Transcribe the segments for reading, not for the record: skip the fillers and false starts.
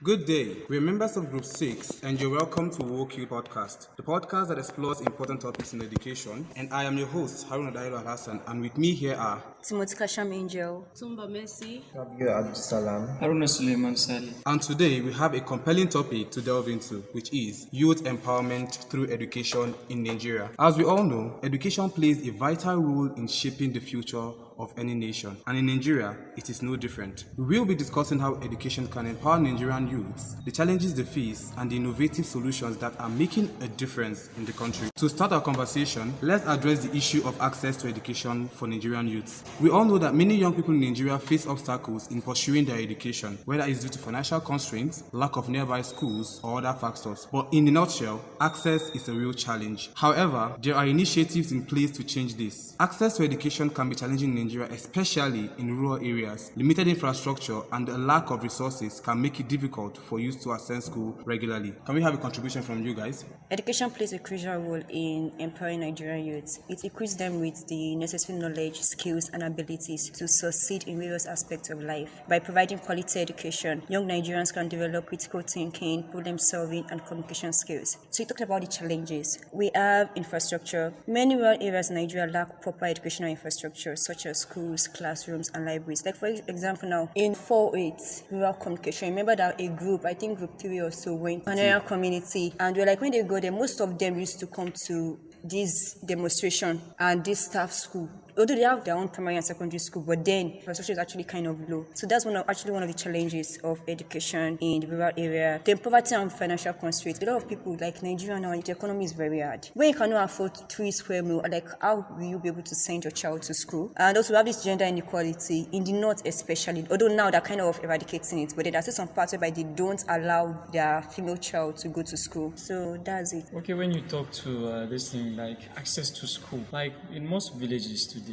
Good day. We're members of Group 6 and you're welcome to Woke You Podcast, the podcast that explores important topics in education. And I am your host, Haruna Dairo Hassan, and with me here are Timothy Kasham Angel, Tumba Messi, Rabia Abdusalam, Haruna Suleiman Sali. And today we have a compelling topic to delve into, which is youth empowerment through education in Nigeria. As we all know, education plays a vital role in shaping the future of any nation, and in Nigeria, it is no different. We will be discussing how education can empower Nigerian youths, the challenges they face, and the innovative solutions that are making a difference in the country. To start our conversation, let's address the issue of access to education for Nigerian youths. We all know that many young people in Nigeria face obstacles in pursuing their education, whether it's due to financial constraints, lack of nearby schools, or other factors. But in a nutshell, access is a real challenge. However, there are initiatives in place to change this. Access to education can be challenging in Nigeria, especially in rural areas. Limited infrastructure and a lack of resources can make it difficult for youth to attend school regularly. Can we have a contribution from you guys? Education plays a crucial role in empowering Nigerian youths. It equips them with the necessary knowledge, skills, and abilities to succeed in various aspects of life. By providing quality education, young Nigerians can develop critical thinking, problem solving, and communication skills. So you talked about the challenges. We have infrastructure. Many rural areas in Nigeria lack proper educational infrastructure, such as schools, classrooms, and libraries. Like for example now, in 4-8 rural communication, remember that a group, I think group 3 or so, went to an area community, and we're like, when they go there, most of them used to come to this demonstration and this staff school. Although they have their own primary and secondary school, but then infrastructure is actually kind of low. So that's one of the challenges of education in the rural area. Then poverty and financial constraints. A lot of people, like Nigeria now, the economy is very hard. When you cannot afford 3 square meal, like how will you be able to send your child to school? And also we have this gender inequality in the north especially. Although now they're kind of eradicating it, but there are still some parts where they don't allow their female child to go to school. So that's it. Okay, when you talk to this thing like access to school, like in most villages today,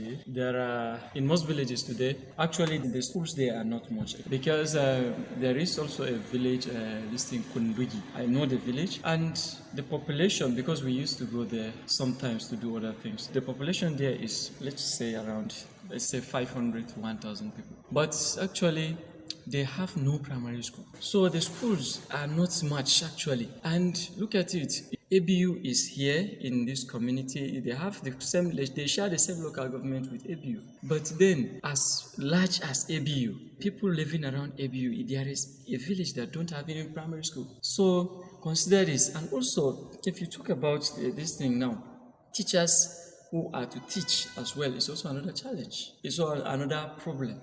actually the schools there are not much because there is also a village, this thing Kundugi. I know the village and the population, because we used to go there sometimes to do other things. The population there is, let's say 500 to 1,000 people. But actually, they have no primary school. So the schools are not much actually. And look at it. ABU is here in this community. They have they share the same local government with ABU. But then, as large as ABU, people living around ABU, there is a village that don't have any primary school. So consider this. And also, if you talk about this thing now, teachers who are to teach as well is also another challenge. It's also another problem.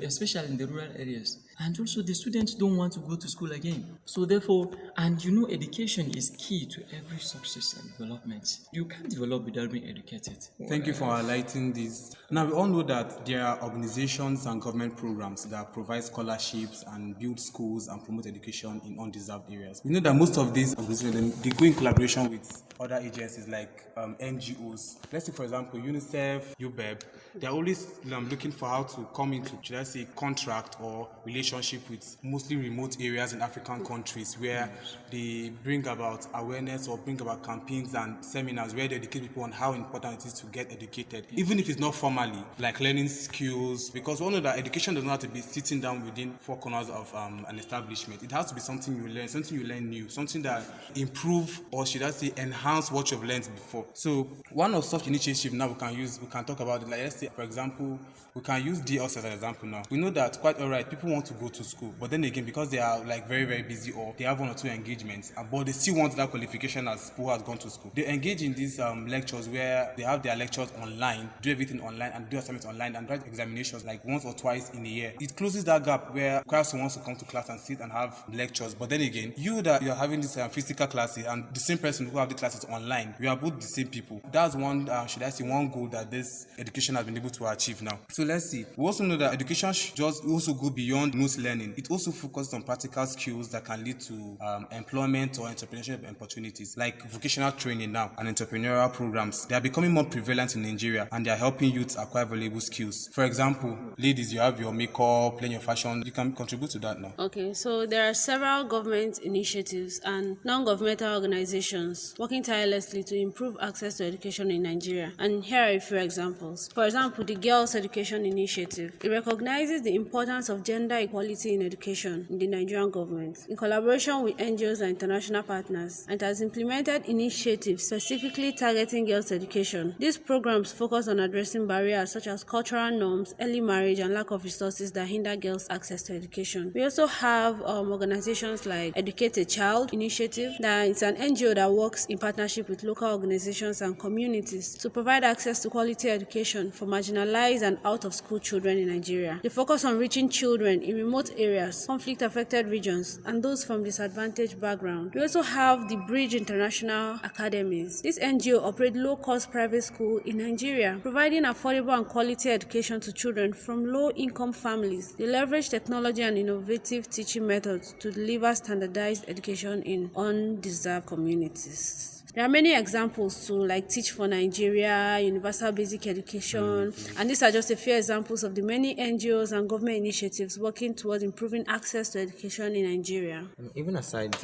Especially in the rural areas. And also the students don't want to go to school again. So therefore, education is key to every success and development. You can't develop without being educated. Thank you for highlighting this. Now, we all know that there are organizations and government programs that provide scholarships and build schools and promote education in undeserved areas. We know that most of these organizations, they go in collaboration with other agencies like NGOs. Let's say, for example, UNICEF, UBEB. They're always looking for how to come into, should I say, contract or relationship with mostly remote areas in African countries where they bring about awareness or bring about campaigns and seminars where they educate people on how important it is to get educated, even if it's not formally, like learning skills, because we know that education does not have to be sitting down within 4 corners of an establishment. It has to be something you learn new, something that improve, or should I say enhance what you've learned before. So one of such initiatives now we can talk about it, like let's say, for example, we can use DOS as an example now. We know that quite alright, people want to go to school, but then again, because they are like very, very busy or they have 1 or 2 engagements, but they still want that qualification as who has gone to school. They engage in these lectures where they have their lectures online, do everything online and do assignments online and write examinations like once or twice in a year. It closes that gap where class wants to come to class and sit and have lectures, but then again, you're having this physical classes and the same person who have the classes online, we are both the same people. That's one, one goal that this education has been able to achieve now. So let's see. We also know that education should just also go beyond notes learning. It also focuses on practical skills that can lead to employment or entrepreneurship opportunities, like vocational training now and entrepreneurial programs. They are becoming more prevalent in Nigeria and they are helping youths acquire valuable skills. For example, ladies, you have your makeup, playing your fashion. You can contribute to that now. Okay, so there are several government initiatives and non-governmental organizations working tirelessly to improve access to education in Nigeria. And here are a few examples. For example, the Girls Education Initiative. It recognizes the importance of gender equality equality in education in the Nigerian government. In collaboration with NGOs and international partners, and has implemented initiatives specifically targeting girls' education. These programs focus on addressing barriers such as cultural norms, early marriage, and lack of resources that hinder girls' access to education. We also have organizations like Educate a Child Initiative, that it's an NGO that works in partnership with local organizations and communities to provide access to quality education for marginalized and out-of-school children in Nigeria. They focus on reaching children in remote areas, conflict-affected regions, and those from disadvantaged backgrounds. We also have the Bridge International Academies. This NGO operates low-cost private schools in Nigeria, providing affordable and quality education to children from low-income families. They leverage technology and innovative teaching methods to deliver standardized education in undeserved communities. There are many examples too, like Teach for Nigeria, Universal Basic Education, and these are just a few examples of the many NGOs and government initiatives working towards improving access to education in Nigeria. Even aside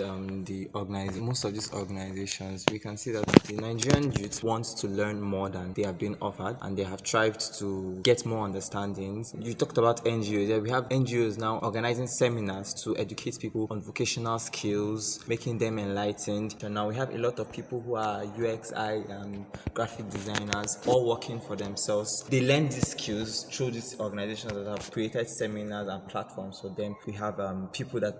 most of these organizations, we can see that the Nigerian youth wants to learn more than they have been offered, and they have strived to get more understandings. You talked about NGOs. Yeah, we have NGOs now organizing seminars to educate people on vocational skills, making them enlightened. So now we have a lot of people who are UXI and graphic designers, all working for themselves. They learn these skills through these organizations that have created seminars and platforms for them. We have a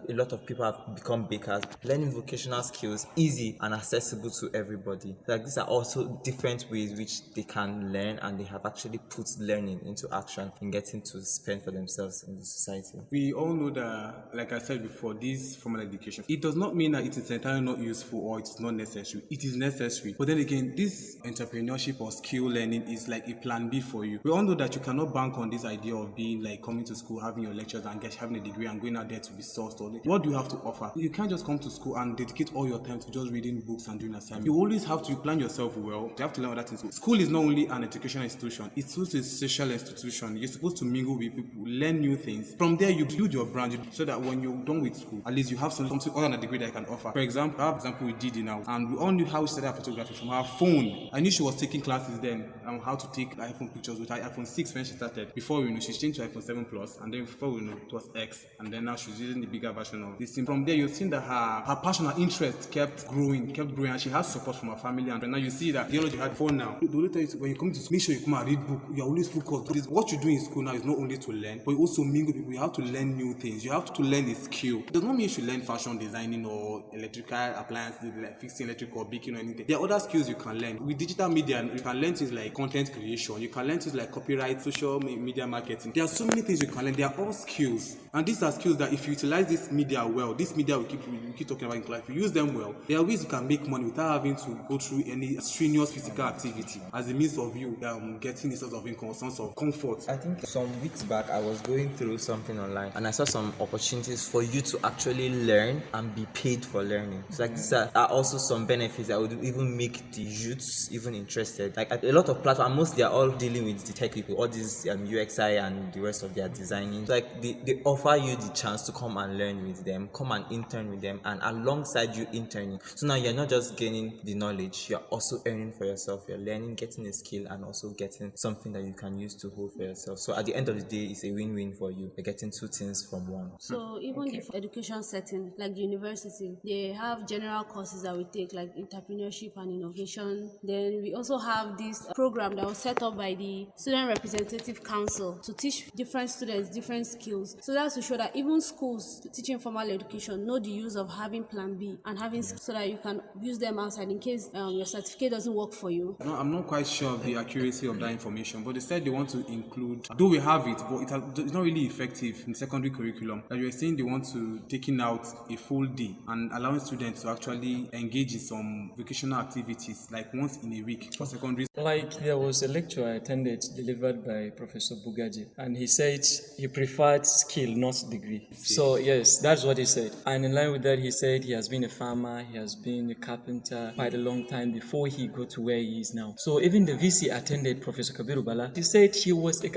lot of people have become bakers, learning vocational skills easy and accessible to everybody. Like, these are also different ways which they can learn, and they have actually put learning into action in getting to spend for themselves in the society. We all know that, like I said before, this formal education, it does not mean that it is entirely not useful or it is not necessary. It is necessary. But then again, this entrepreneurship or skill learning is like a plan B for you. We all know that you cannot bank on this idea of being like coming to school, having your lectures and having a degree and going out there to be sourced. What do you have to offer? You can't just come to school and dedicate all your time to just reading books and doing assignments. You always have to plan yourself well. You have to learn other things. School is not only an educational institution, it's also a social institution. You're supposed to mingle with people, learn new things. From there, you build your brand so that when you're done with school, at least you have something other than a degree that you can offer. For example, I have example with Didi now, and we all knew how she started photography from her phone. I knew she was taking classes then on how to take iPhone pictures with her iPhone 6 when she started. Before we know, she changed to iPhone 7 Plus, and then before we know, it was X, and then now she's using the bigger version of this thing. From there, you've seen that her passion and interest kept growing, and she has support from her family. And now you see that the knowledge you had before now. The only thing is, when you come to school, make sure you come and read book. You're always focused. What you do in school now is not only to learn, but you also mingle with people. You have to learn new things. You have to learn a skill. It does not mean you should learn fashion designing or electrical appliances, like fixing electric or baking or anything. There are other skills you can learn. With digital media, you can learn things like content creation. You can learn things like copyright, social media marketing. There are so many things you can learn. They are all skills. And these are skills that if you utilize this media well, this media we keep talking about in class, if you use them well, there are ways you can make money without having to go through any strenuous physical activity as a means of you getting a sort of income, sense of comfort. I think some weeks back I was going through something online and I saw some opportunities for you to actually learn and be paid for learning. It's like these are also some benefits that would even make the youths even interested. Like a lot of platforms, most they are all dealing with the tech people, all these UXI and the rest of their designing. So like they offer you the chance to come and learn with them, come and intern with them, and alongside you interning. So now you're not just gaining the knowledge, you're also earning for yourself. You're learning, getting a skill, and also getting something that you can use to hold for yourself. So at the end of the day, it's a win-win for you. You're getting two things from one. So even if education setting, like the university, they have general courses that we take, like entrepreneurship and innovation. Then we also have this program that was set up by the Student Representative Council to teach different students different skills. So that's to show that even schools teaching formal education know the use of having plan B and having so that you can use them outside in case your certificate doesn't work for you. No, I'm not quite sure of the accuracy of that information, but they said they want to include, though we have it, but it's not really effective in secondary curriculum. That you are saying they want to taking out a full day and allowing students to actually engage in some vocational activities like once in a week for secondary. Like there was a lecture I attended delivered by Professor Bugaji, and he said he preferred skill, not degree. So yes, that's what he said. And in line with that, he said he has been a farmer, he has been a carpenter quite a long time before he got to where he is now. So even the VC attended, Professor Kabiru Bala, he said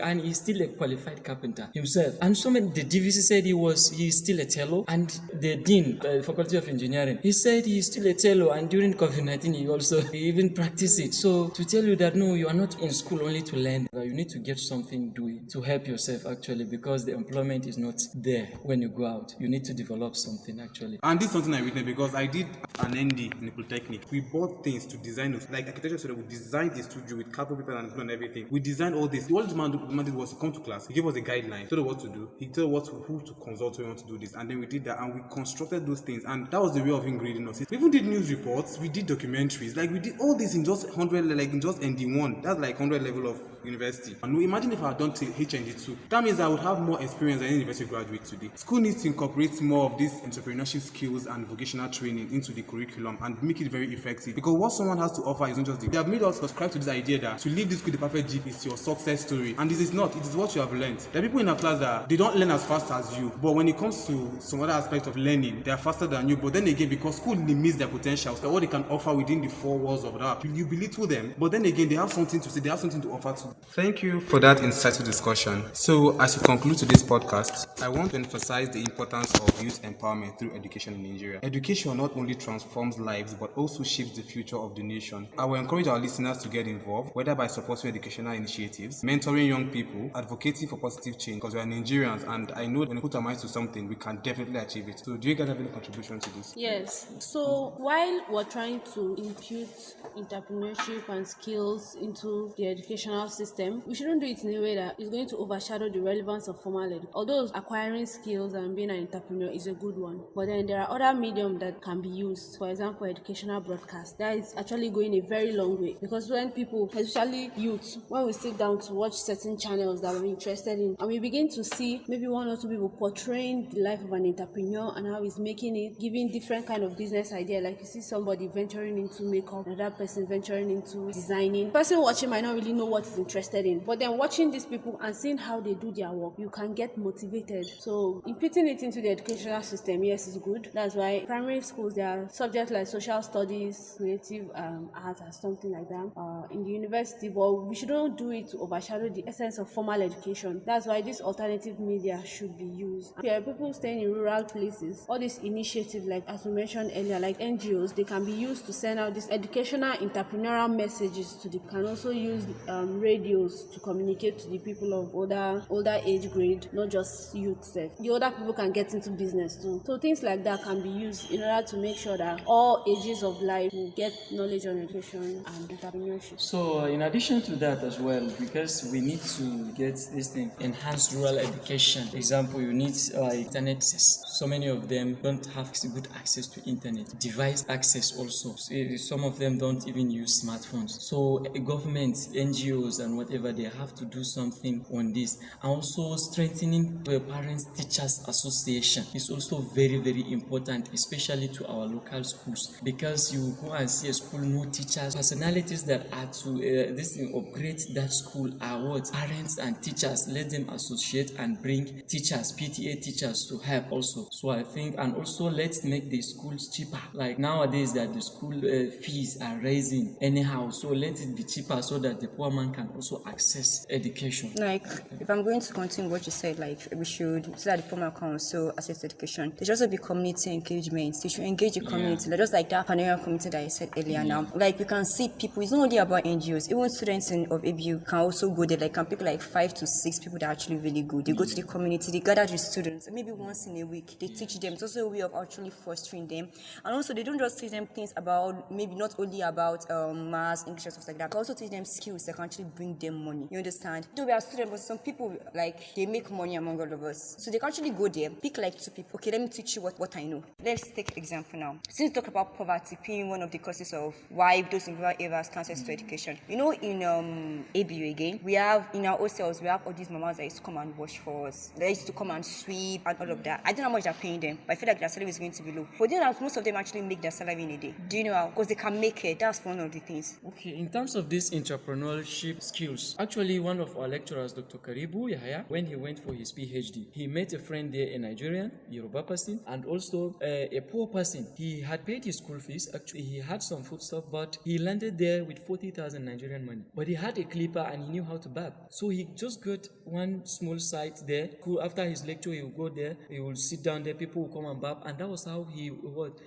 and he's still a qualified carpenter himself. And the DVC said he's still a tailor, and the dean, the Faculty of Engineering, he said he's still a tailor, and during during COVID-19, he even practiced it. So to tell you that no, you are not in school only to learn, but you need to get something doing to help yourself actually, because the employment is not there when you go out. You need to develop something actually. And this is something I witnessed because I did an ND in the Polytechnic. We bought things to design, like architecture studio, we designed a studio with cardboard paper and everything. We designed all this. All the man did was to come to class. He gave us a guideline, told us what to do. He told us who to consult when we want to do this. And then we did that and we constructed those things. And that was the way of him grading us. We even did news reports, we did documentaries. Like we did all this in just 100, like in just ND1. That's like 100 level of university. And imagine if I had done HND2. That means I would have more experience than any university graduate today. School needs to incorporate more of these entrepreneurship skills and vocational training into the curriculum and make it very effective. Because what someone has to offer is not just they have made us subscribe to this idea that to leave this school the perfect jeep is your success story. And this is not. It is what you have learned. There are people in our class that they don't learn as fast as you. But when it comes to some other aspect of learning, they are faster than you. But then again, because school limits their potential, so what they can offer within the four walls of that, you belittle them. But then again, they have something to say. They have something to offer too. Thank you for that insightful discussion. So as we conclude today's podcast, I want to emphasize the importance of youth empowerment through education in Nigeria. Education not only transforms lives but also shapes the future of the nation. I will encourage our listeners to get involved, whether by supporting educational initiatives, mentoring young people, advocating for positive change, because we are Nigerians and I know when we put our minds to something, we can definitely achieve it. So do you guys have any contribution to this? Yes. So while we're trying to impute entrepreneurship and skills into the educational system, we shouldn't do it in a way that is going to overshadow the relevance of formal education. Although acquiring skills and being an entrepreneur is a good one, but then there are other mediums that can be used. For example, educational broadcast. That is actually going a very long way, because when people, especially youth, when we sit down to watch certain channels that we're interested in, and we begin to see maybe one or two people portraying the life of an entrepreneur and how he's making it, giving different kind of business idea, like you see somebody venturing into makeup, another person venturing into designing. The person watching might not really know what he's interested in, but then watching these people and seeing how they do their work, you can get motivated. So imputing it into the educational system, yes, is good. That's why primary schools, there are subjects like social studies, creative arts, or something like that in the university, but we shouldn't do it to overshadow the essence of formal education. That's why this alternative media should be used. There are people staying in rural places. All these initiatives, like as we mentioned earlier, like NGOs, they can be used to send out these educational entrepreneurial messages to the, can also use radios to communicate to the people of older age grade, not just youth. The older people can get into business too. So things like that can be used in order to make sure that all ages of life will get knowledge on education and entrepreneurship. So in addition to that as well, because we need to get this thing, enhanced rural education. For example, you need internet access. So many of them don't have good access to internet. Device access also. So some of them don't even use smartphones. So government, NGOs and whatever, they have to do something on this. And also strengthening parents teachers association is also very, very important, especially to our local schools, because you go and see a school, no teachers, personalities that are to this thing upgrade that school are what? Parents and teachers. Let them associate and bring teachers, PTA teachers to help also. So I think, and also let's make the schools cheaper. Like nowadays that the school fees are rising anyhow, so let it be cheaper so that the poor man can also access education. Like, if I'm going to continue what you said, like we should, so that the poor man can also access education, there should also be community engagement. They should engage the community, like, just like that Panera community that I said earlier now. Like, we can see people, it's not only about NGOs, even students of ABU can also go there. Like, can pick like 5 to 6 people that are actually really good. They go to the community, they gather the students, maybe once in a week, they teach them. It's also a way of actually fostering them. And also, they don't just teach them things about, maybe not only about maths, English, and stuff like that, but also teach them skills that can actually bring them money. You understand? Though we are students, but some people, like, they make money among all of us. So they can actually go there, pick like 2 people. Okay, let me teach you what I know. Let's take example now. Since we talk about poverty being one of the causes of why those in rural areas can't access to education, you know, in ABU again, we have in our hostels, we have all these mamas that used to come and wash for us. They used to come and sweep and all of that. I don't know how much they're paying them, but I feel like their salary is going to be low. But do you know, most of them actually make their salary in a day. Do you know how? Because they can make it. That's one of the things. Okay, in terms of these entrepreneurship skills, actually one of our lecturers, Dr. Karibu Yahaya, when he went for his PhD, he met a friend there, a Nigerian, Yoruba person, and also a poor person. He had paid his school fees. Actually, he had some food stuff, but he landed there with 40,000 Nigerian money. But he had a clipper and he knew how to barb. So he just got one small site there. After his lecture, he would go there, he would sit down there, people would come and barb, and that was how he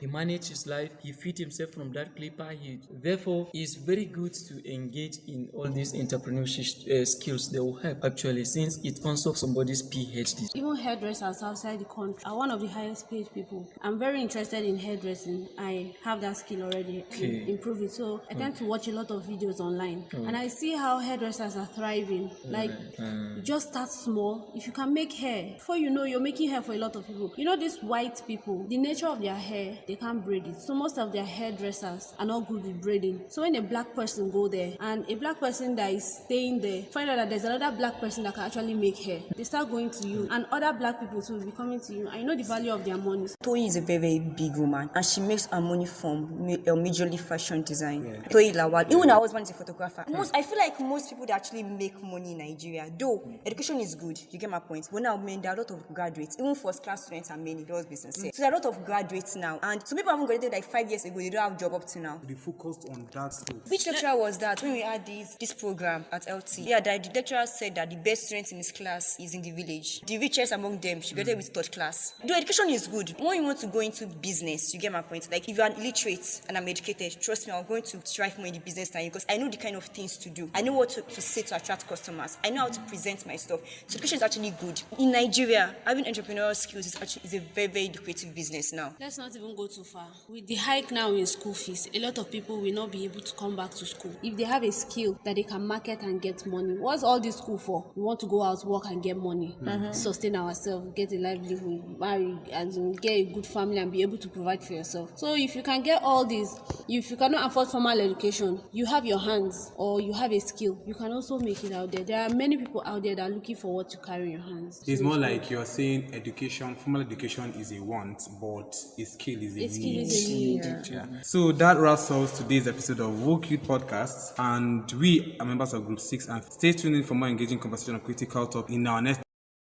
managed his life. He feed educate himself from that clipper. Therefore, it's very good to engage in all these entrepreneurship skills. They will help actually, since it also somebody's PhD. Even hairdressers outside the country are one of the highest paid people. I'm very interested in hairdressing. I have that skill already to improve it. So I tend to watch a lot of videos online and I see how hairdressers are thriving. Like, you just start small. If you can make hair, before you know, you're making hair for a lot of people. You know, these white people, the nature of their hair, they can't braid it. So most of their hairdressers are not good with braiding. So when a black person go there and a black person that is staying there find out that there's another black person that can actually make hair, they start going to you and other black people too will be coming to you. I know the value of their money. Toyi is a very, very big woman and she makes her money from majorly fashion design. Toyi Lawal, even her husband is a photographer. I feel like most people that actually make money in Nigeria, though education is good, you get my point. But now, there are a lot of graduates, even first class students and many does business. So there are a lot of graduates now, and some people haven't graduated like 5 years ago. They don't have job up to now. They focused on that scope. Which lecturer was that when we had this program at LT? Yeah, the lecturer said that the best student in his class is in the village. The richest among them, she graduated with third class. Though education is good, when you want to go into business, you get my point. Like if you're an illiterate and I'm educated, trust me, I'm going to strive more in the business time because I know the kind of things to do. I know what to say to attract customers. I know how to present my stuff. So education is actually good. In Nigeria, having entrepreneurial skills is a very, very lucrative business now. Let's not even go too far. With the hike now in school fees, a lot of people will not be able to come back to school. If they have a skill that they can market and get money, what's all this school for? We want to go out, work and get money, sustain ourselves, get a livelihood, marry, and get a good family and be able to provide for yourself. So if you can get all this, if you cannot afford formal education, you have your hands or you have a skill, you can also make it out there. There are many people out there that are looking for what to carry in your hands. It's more like you're saying education, formal education is a want, but a skill is a need. Skill is a need. Yeah. So that wraps up today's episode of Woke Youth Podcast, and we are members of Group 6, and stay tuned in for more engaging conversation on critical talk in our next